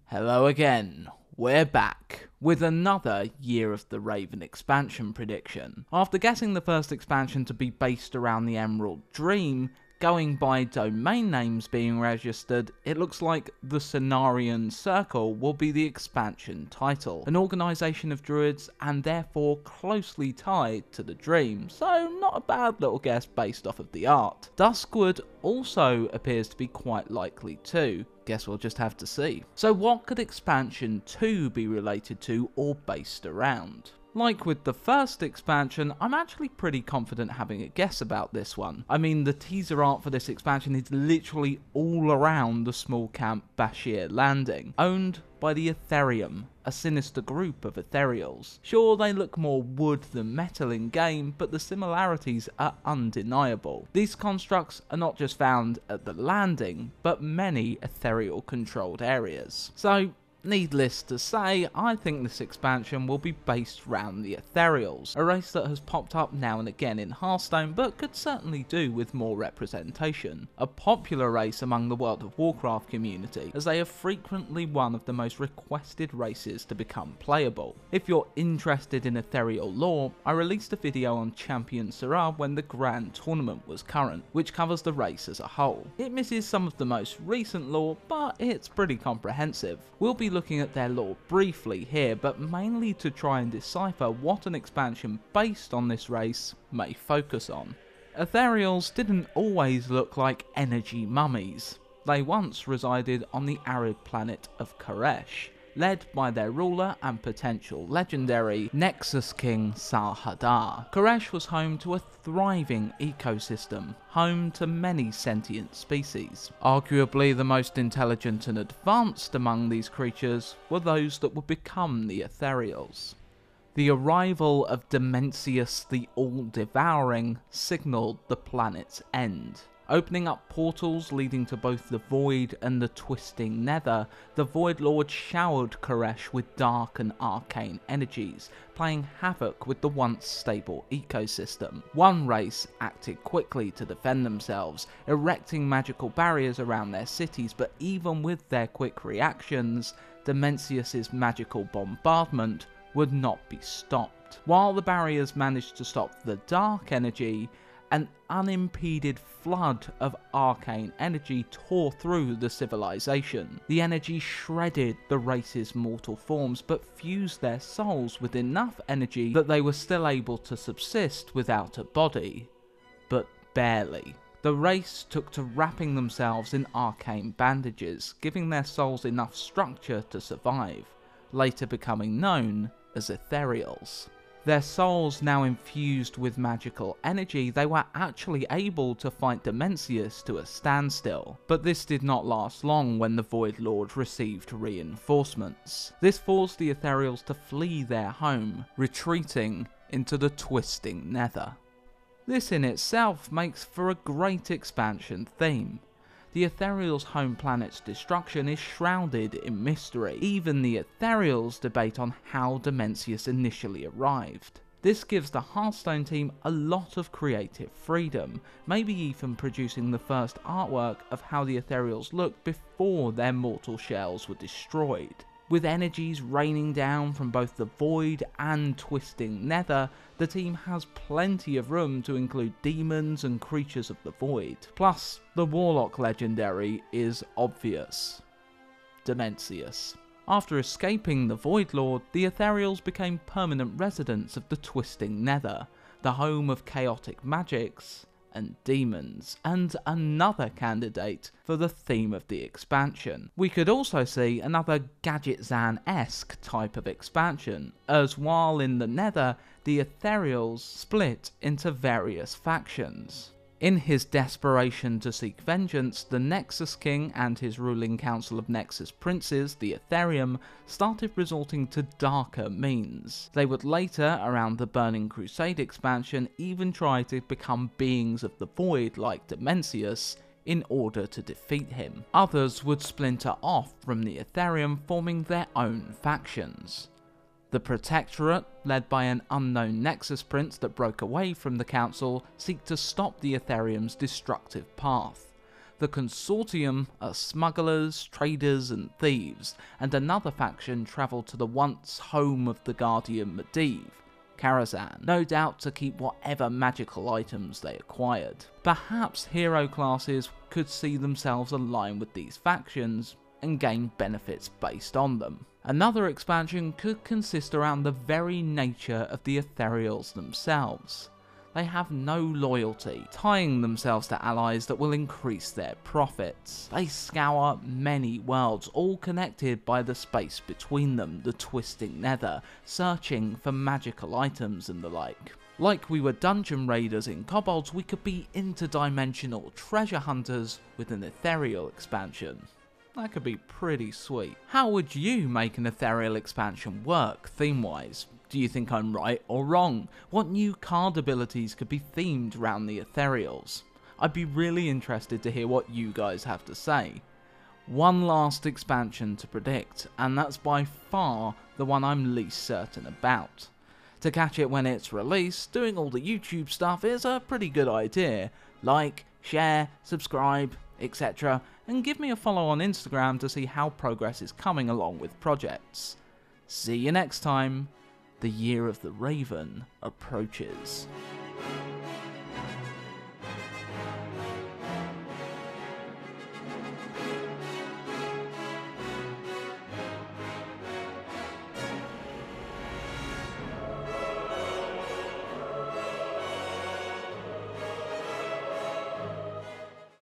Hello again, we're back with another Year of the Raven expansion prediction. After guessing the first expansion to be based around the Emerald Dream, going by domain names being registered, it looks like the Cenarian Circle will be the expansion title, an organisation of druids and therefore closely tied to the Dream, so not a bad little guess based off of the art. Duskwood also appears to be quite likely too. Guess we'll just have to see. So what could expansion 2 be related to or based around? Like with the first expansion, I'm actually pretty confident having a guess about this one. I mean, the teaser art for this expansion is literally all around the small camp Bashir Landing, owned by the Ethereum, a sinister group of ethereals. Sure, they look more wood than metal in game, but the similarities are undeniable. These constructs are not just found at the landing, but many ethereal controlled areas. So, needless to say, I think this expansion will be based around the Ethereals, a race that has popped up now and again in Hearthstone but could certainly do with more representation. A popular race among the World of Warcraft community, as they are frequently one of the most requested races to become playable. If you're interested in ethereal lore, I released a video on Champion Syrah when the Grand Tournament was current, which covers the race as a whole. It misses some of the most recent lore, but it's pretty comprehensive. We'll be looking at their lore briefly here, but mainly to try and decipher what an expansion based on this race may focus on. Ethereals didn't always look like energy mummies. They once resided on the arid planet of Koresh, led by their ruler and potential legendary Nexus-King Sarhadar. Koresh was home to a thriving ecosystem, home to many sentient species. Arguably the most intelligent and advanced among these creatures were those that would become the Ethereals. The arrival of Dimensius the All-Devouring signalled the planet's end. Opening up portals leading to both the Void and the Twisting Nether, the Void Lord showered Koresh with dark and arcane energies, playing havoc with the once stable ecosystem. One race acted quickly to defend themselves, erecting magical barriers around their cities, but even with their quick reactions, Dimensius's magical bombardment would not be stopped. While the barriers managed to stop the dark energy, an unimpeded flood of arcane energy tore through the civilization. The energy shredded the race's mortal forms, but fused their souls with enough energy that they were still able to subsist without a body. But barely. The race took to wrapping themselves in arcane bandages, giving their souls enough structure to survive, later becoming known as Ethereals. Their souls now infused with magical energy, they were actually able to fight Dimensius to a standstill. But this did not last long when the Void Lord received reinforcements. This forced the Ethereals to flee their home, retreating into the Twisting Nether. This in itself makes for a great expansion theme. The Ethereals' home planet's destruction is shrouded in mystery. Even the Ethereals debate on how Dimensius initially arrived. This gives the Hearthstone team a lot of creative freedom, maybe even producing the first artwork of how the Ethereals looked before their mortal shells were destroyed. With energies raining down from both the Void and Twisting Nether, the team has plenty of room to include demons and creatures of the Void. Plus, the Warlock legendary is obvious. Dimensius. After escaping the Void Lord, the Ethereals became permanent residents of the Twisting Nether, the home of chaotic magics and demons, and another candidate for the theme of the expansion. We could also see another Gadgetzan-esque type of expansion, as while in the Nether, the Ethereals split into various factions. In his desperation to seek vengeance, the Nexus-King and his ruling council of Nexus Princes, the Ethereum, started resorting to darker means. They would later, around the Burning Crusade expansion, even try to become beings of the Void like Dimensius in order to defeat him. Others would splinter off from the Ethereum, forming their own factions. The Protectorate, led by an unknown Nexus Prince that broke away from the Council, seek to stop the Ethereum's destructive path. The Consortium are smugglers, traders and thieves, and another faction travel to the once home of the Guardian Medivh, Karazhan, no doubt to keep whatever magical items they acquired. Perhaps hero classes could see themselves align with these factions and gain benefits based on them. Another expansion could consist around the very nature of the Ethereals themselves. They have no loyalty, tying themselves to allies that will increase their profits. They scour many worlds, all connected by the space between them, the twisting nether, searching for magical items and the like. Like we were dungeon raiders in Kobolds, we could be interdimensional treasure hunters with an ethereal expansion. That could be pretty sweet. How would you make an ethereal expansion work, theme-wise? Do you think I'm right or wrong? What new card abilities could be themed around the ethereals? I'd be really interested to hear what you guys have to say. One last expansion to predict, and that's by far the one I'm least certain about. To catch it when it's released, doing all the YouTube stuff is a pretty good idea. Like, share, subscribe, etc. and give me a follow on Instagram to see how progress is coming along with projects. See you next time. The Year of the Raven approaches.